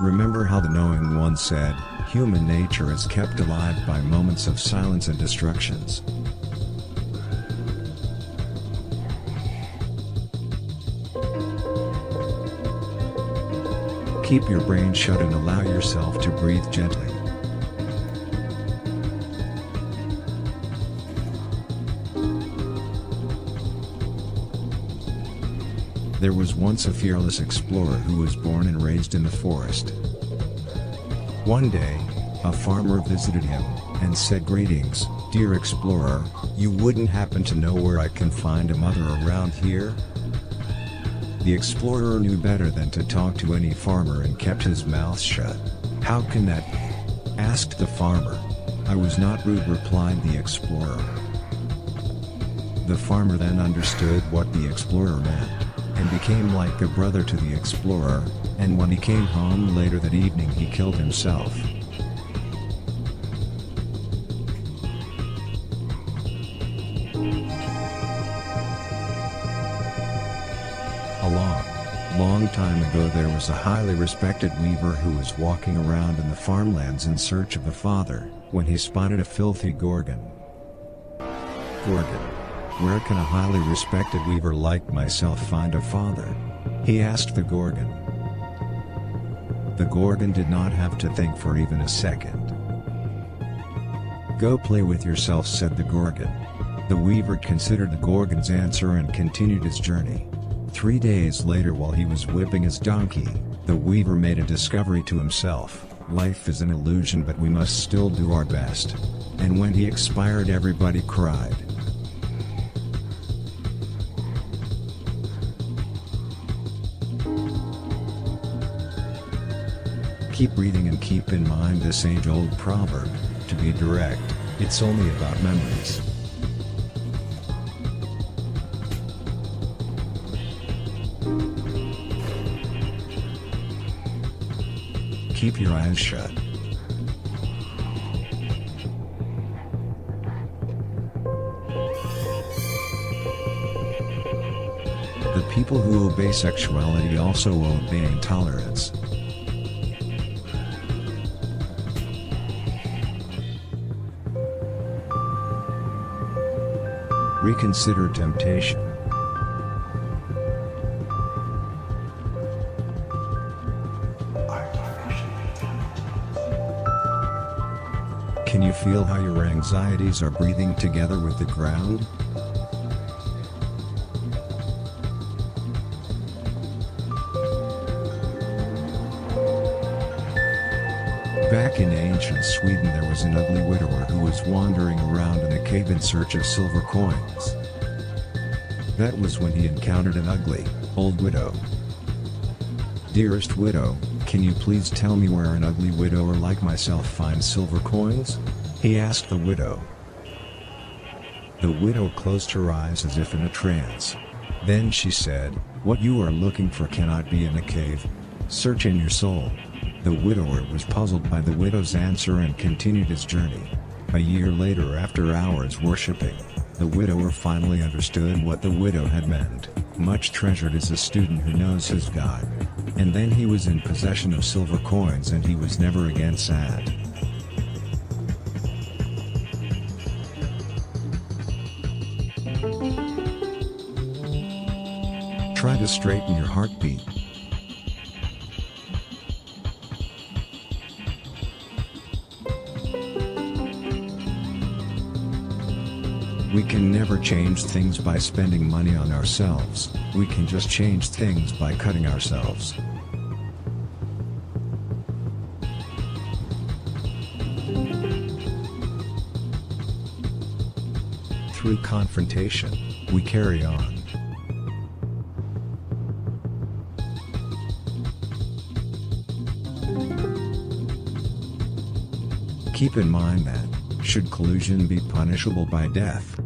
Remember how the knowing one said, human nature is kept alive by moments of silence and destructions. Keep your brain shut and allow yourself to breathe gently. There was once a fearless explorer who was born and raised in the forest. One day, a farmer visited him and said, "Greetings, dear explorer, you wouldn't happen to know where I can find a mother around here?" The explorer knew better than to talk to any farmer and kept his mouth shut. "How can that be?" asked the farmer. "I was not rude," replied the explorer. The farmer then understood what the explorer meant, and became like a brother to the explorer, and when he came home later that evening he killed himself. A long time ago there was a highly respected weaver who was walking around in the farmlands in search of a father, when he spotted a filthy gorgon. "Gorgon, where can a highly respected weaver like myself find a father?" he asked the gorgon. The gorgon did not have to think for even a second. "Go play with yourself," said the gorgon. The weaver considered the gorgon's answer and continued his journey. 3 days later, while he was whipping his donkey, the weaver made a discovery to himself: life is an illusion, but we must still do our best. And when he expired, everybody cried. Keep breathing and keep in mind this age-old proverb: to be direct, it's only about memories. Keep your eyes shut. The people who obey sexuality also obey intolerance. Reconsider temptation. Can you feel how your anxieties are breathing together with the ground? Back in ancient Sweden there was an ugly widower who was wandering around in a cave in search of silver coins. That was when he encountered an ugly, old widow. "Dearest widow, can you please tell me where an ugly widower like myself finds silver coins?" he asked the widow. The widow closed her eyes as if in a trance. Then she said, "What you are looking for cannot be in a cave. Search in your soul." The widower was puzzled by the widow's answer and continued his journey. A year later, after hours worshipping, the widower finally understood what the widow had meant. Much treasured is a student who knows his God. And then he was in possession of silver coins and he was never again sad. Try to straighten your heartbeat. We can never change things by spending money on ourselves, we can just change things by cutting ourselves. Through confrontation, we carry on. Keep in mind that, should collusion be punishable by death,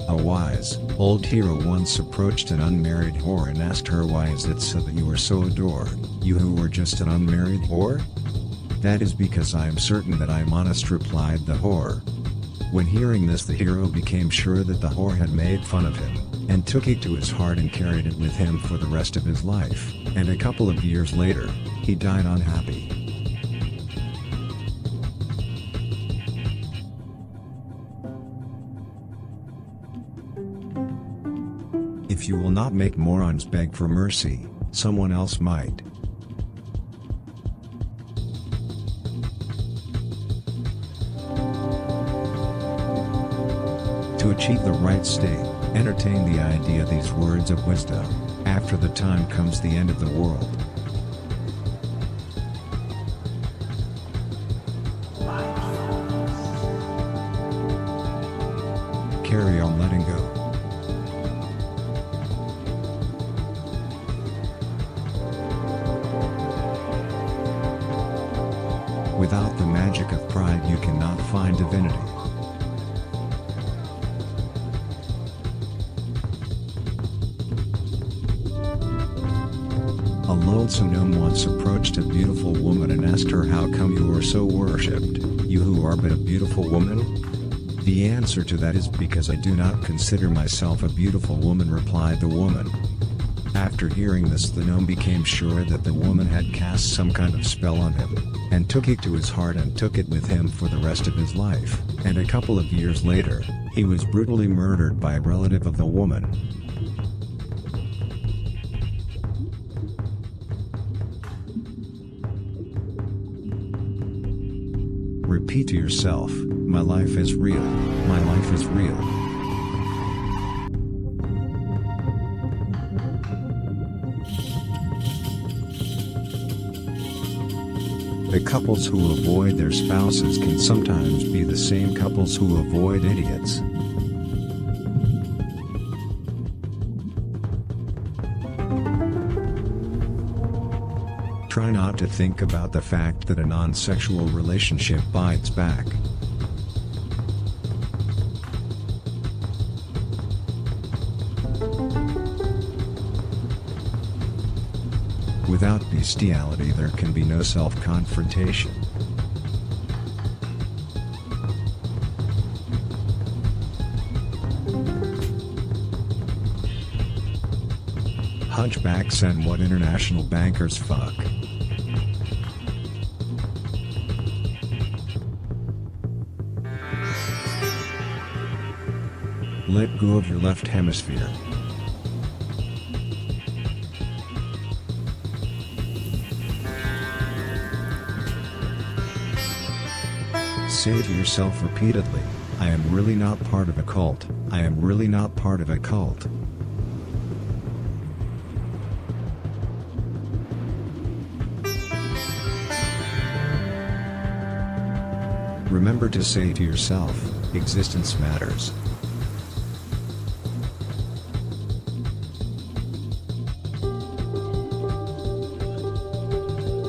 a wise, old hero once approached an unmarried whore and asked her, "Why is it so that you are so adored, you who are just an unmarried whore?" "That is because I am certain that I am honest," replied the whore. When hearing this, the hero became sure that the whore had made fun of him, and took it to his heart and carried it with him for the rest of his life, and a couple of years later, he died unhappy. If you will not make morons beg for mercy, someone else might. To achieve the right state, entertain the idea these words of wisdom: after the time comes the end of the world. Carry on letting go. Without the magic of pride, you cannot find divinity. A lonesome gnome once approached a beautiful woman and asked her, "How come you are so worshipped, you who are but a beautiful woman?" "The answer to that is because I do not consider myself a beautiful woman," replied the woman. After hearing this, the gnome became sure that the woman had cast some kind of spell on him, and took it to his heart and took it with him for the rest of his life, and a couple of years later, he was brutally murdered by a relative of the woman. Repeat to yourself, "My life is real, my life is real." The couples who avoid their spouses can sometimes be the same couples who avoid idiots. Try not to think about the fact that a non-sexual relationship bites back. Without bestiality, there can be no self-confrontation. Hunchbacks and what international bankers fuck. Let go of your left hemisphere. Say to yourself repeatedly, "I am really not part of a cult, I am really not part of a cult." Remember to say to yourself, "Existence matters."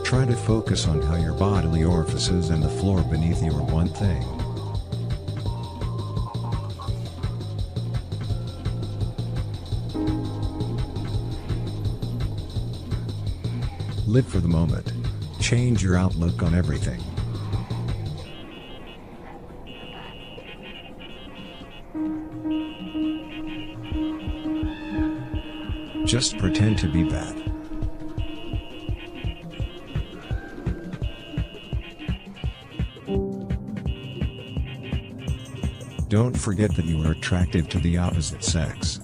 Try to focus on how your bodily orifices and the floor beneath you are one thing. Live for the moment. Change your outlook on everything. Just pretend to be bad. Don't forget that you are attractive to the opposite sex.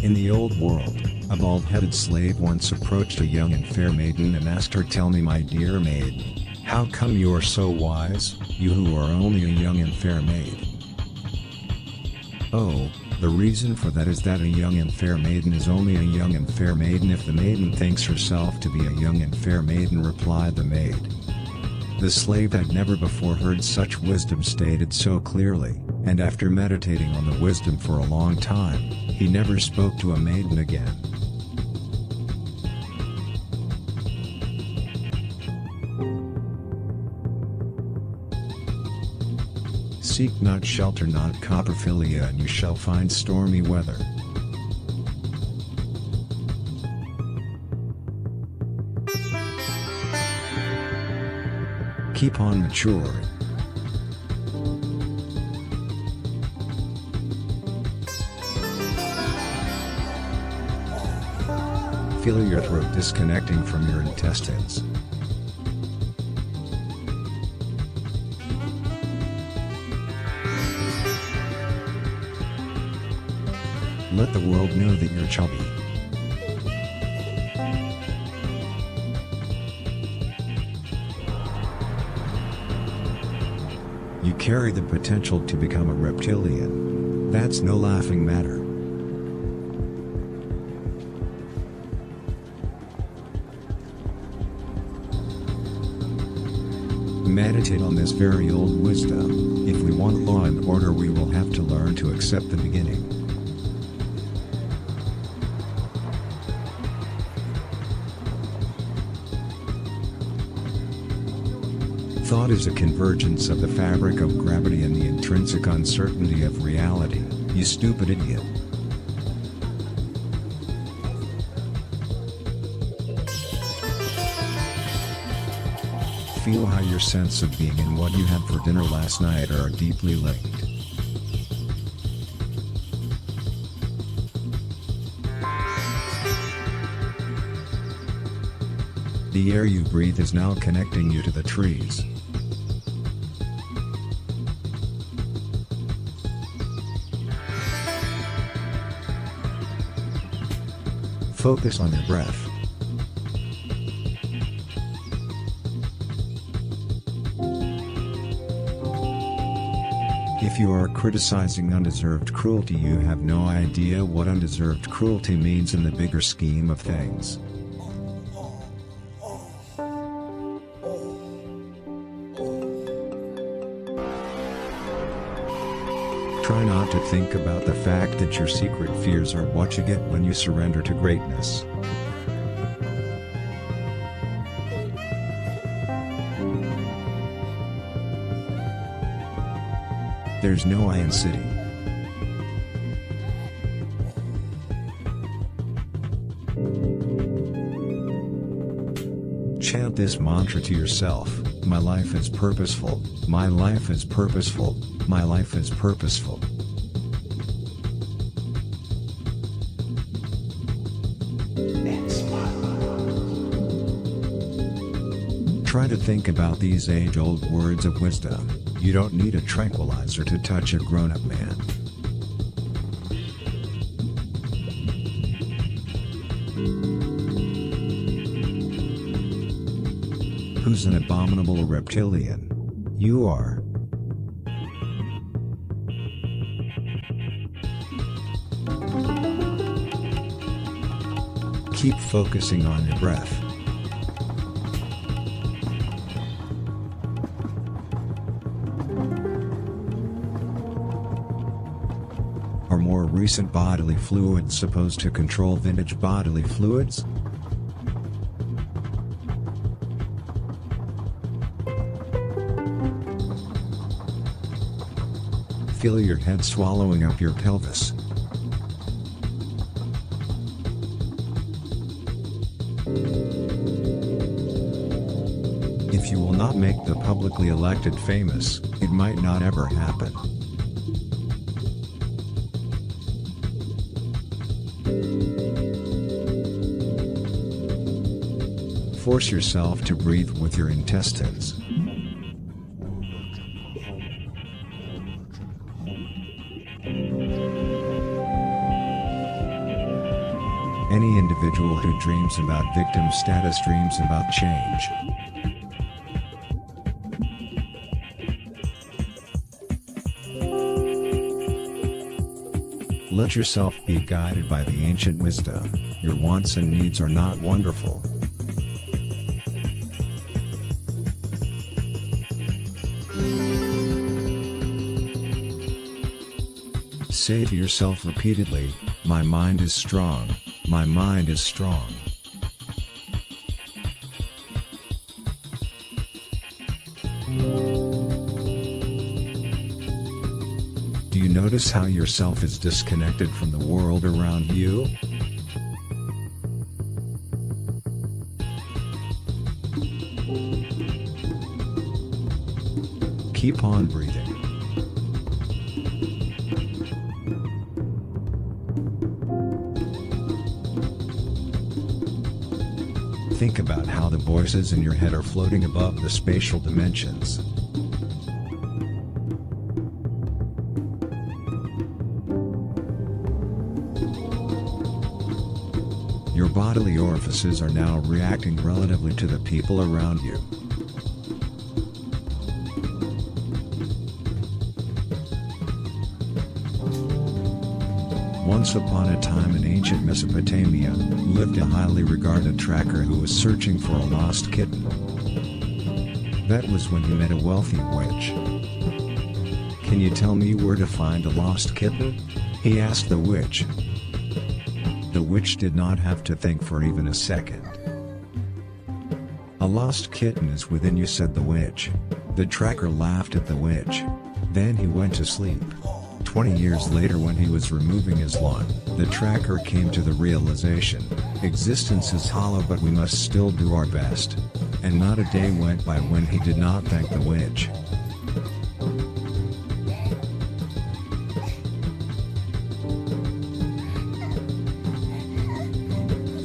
In the old world, a bald-headed slave once approached a young and fair maiden and asked her, "Tell me, my dear maid, how come you are so wise, you who are only a young and fair maid?" "Oh, the reason for that is that a young and fair maiden is only a young and fair maiden if the maiden thinks herself to be a young and fair maiden," replied the maid. The slave had never before heard such wisdom stated so clearly, and after meditating on the wisdom for a long time, he never spoke to a maiden again. Seek not shelter, not coprophilia, and you shall find stormy weather. Keep on maturing. Feel your throat disconnecting from your intestines. Let the world know that you're chubby. You carry the potential to become a reptilian. That's no laughing matter. Meditate on this very old wisdom. If we want law and order, we will have to learn to accept the beginning. Thought is a convergence of the fabric of gravity and the intrinsic uncertainty of reality, you stupid idiot. Feel how your sense of being and what you had for dinner last night are deeply linked. The air you breathe is now connecting you to the trees. Focus on your breath. If you are criticizing undeserved cruelty, you have no idea what undeserved cruelty means in the bigger scheme of things. Try not to think about the fact that your secret fears are what you get when you surrender to greatness. There's no I in city. Chant this mantra to yourself: my life is purposeful, my life is purposeful, my life is purposeful. Try to think about these age-old words of wisdom. You don't need a tranquilizer to touch a grown-up man. Who's an abominable reptilian? You are. Keep focusing on your breath. Are more recent bodily fluids supposed to control vintage bodily fluids? Feel your head swallowing up your pelvis. If you will not make the publicly elected famous, it might not ever happen. Force yourself to breathe with your intestines. Any individual who dreams about victim status dreams about change. Let yourself be guided by the ancient wisdom. Your wants and needs are not wonderful. Say to yourself repeatedly, "My mind is strong, my mind is strong." Do you notice how yourself is disconnected from the world around you? Keep on breathing. Think about how the voices in your head are floating above the spatial dimensions. Your bodily orifices are now reacting relatively to the people around you. Once upon a time in ancient Mesopotamia, lived a highly regarded tracker who was searching for a lost kitten. That was when he met a wealthy witch. "Can you tell me where to find a lost kitten?" he asked the witch. The witch did not have to think for even a second. "A lost kitten is within you," said the witch. The tracker laughed at the witch. Then he went to sleep. 20 years later, when he was removing his lawn, the tracker came to the realization, existence is hollow, but we must still do our best. And not a day went by when he did not thank the witch.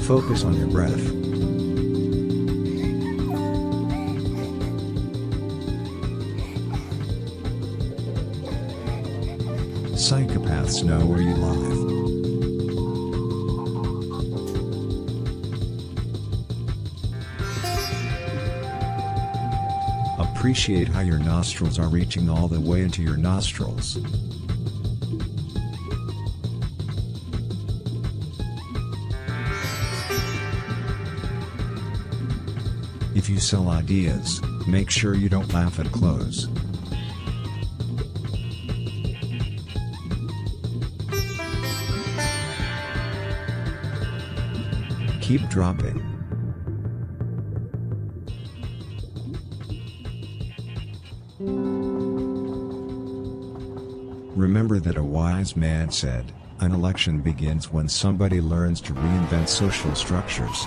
Focus on your breath. Psychopaths know where you lie. Appreciate how your nostrils are reaching all the way into your nostrils. If you sell ideas, make sure you don't laugh at clothes. Keep dropping. Remember that a wise man said, "An election begins when somebody learns to reinvent social structures."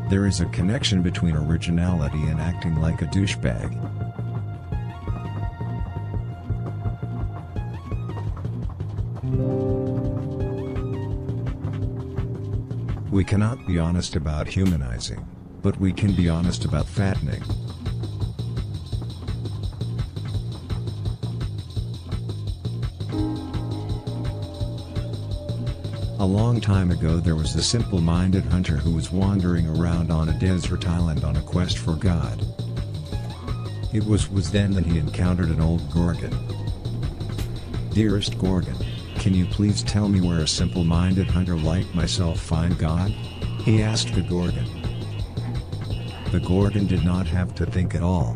There is a connection between originality and acting like a douchebag. We cannot be honest about humanizing, but we can be honest about fattening. A long time ago there was a simple-minded hunter who was wandering around on a desert island on a quest for God. It was then that he encountered an old Gorgon. "Dearest Gorgon, can you please tell me where a simple-minded hunter like myself find God?" he asked the Gorgon. The Gorgon did not have to think at all.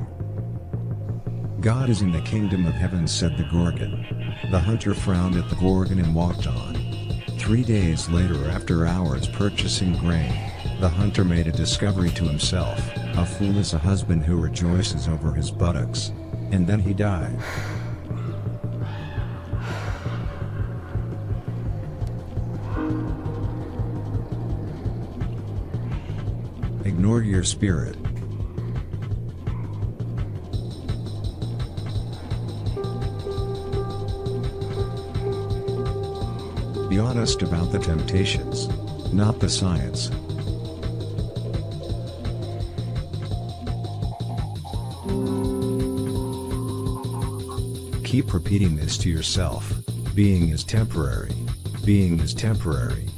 "God is in the kingdom of heaven," said the Gorgon. The hunter frowned at the Gorgon and walked on. 3 days later, after hours purchasing grain, the hunter made a discovery to himself: a fool is a husband who rejoices over his buttocks. And then he died. Ignore your spirit. Be honest about the temptations, not the science. Keep repeating this to yourself. Being is temporary. Being is temporary.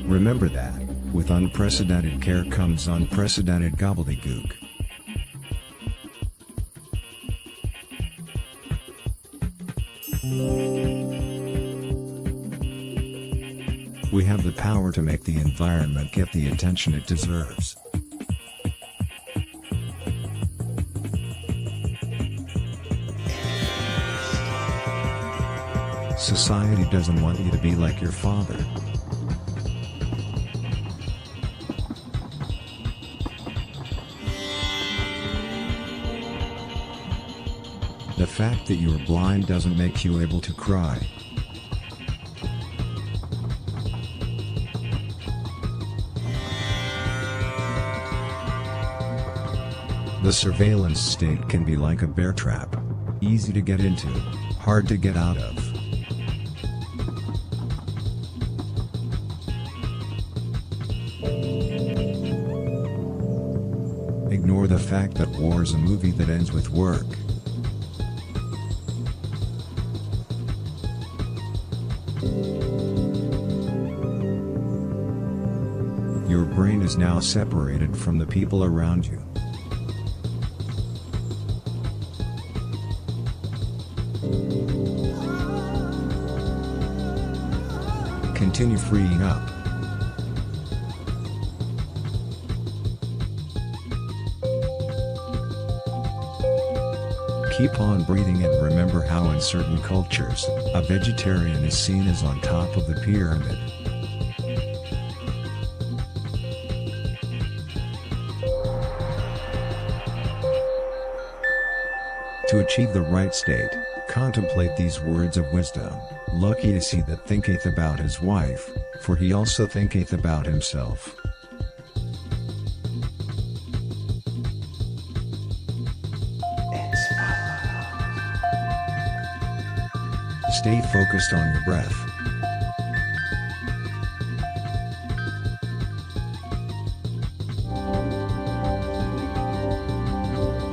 Remember that, with unprecedented care comes unprecedented gobbledygook. We have the power to make the environment get the attention it deserves. Society doesn't want you to be like your father. The fact that you are blind doesn't make you able to cry. The surveillance state can be like a bear trap. Easy to get into, hard to get out of. Ignore the fact that war is a movie that ends with work. Your brain is now separated from the people around you. Continue freeing up. Keep on breathing and remember how in certain cultures, a vegetarian is seen as on top of the pyramid. To achieve the right state, contemplate these words of wisdom. Lucky is he that thinketh about his wife, for he also thinketh about himself. Stay focused on your breath.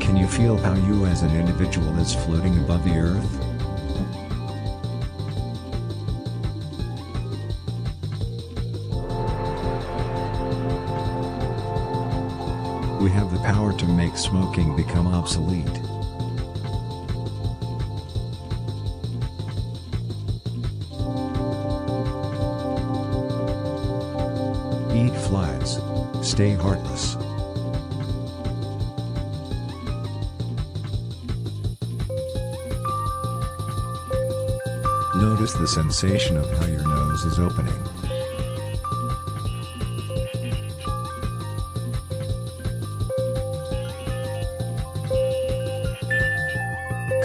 Can you feel how you as an individual is floating above the earth? We have the power to make smoking become obsolete. Eat flies. Stay heartless. Notice the sensation of how your nose is opening.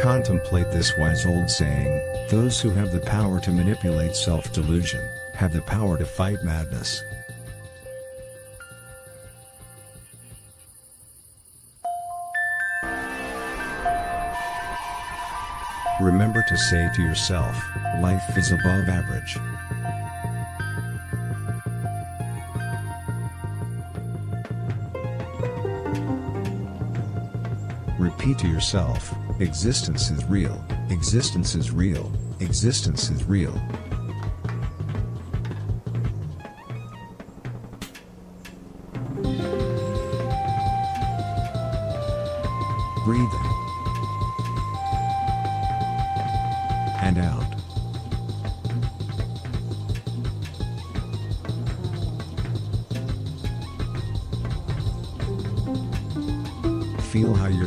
Contemplate this wise old saying, those who have the power to manipulate self-delusion, have the power to fight madness. Remember to say to yourself, life is above average. Repeat to yourself, existence is real, existence is real, existence is real. Breathe in and out. Feel how your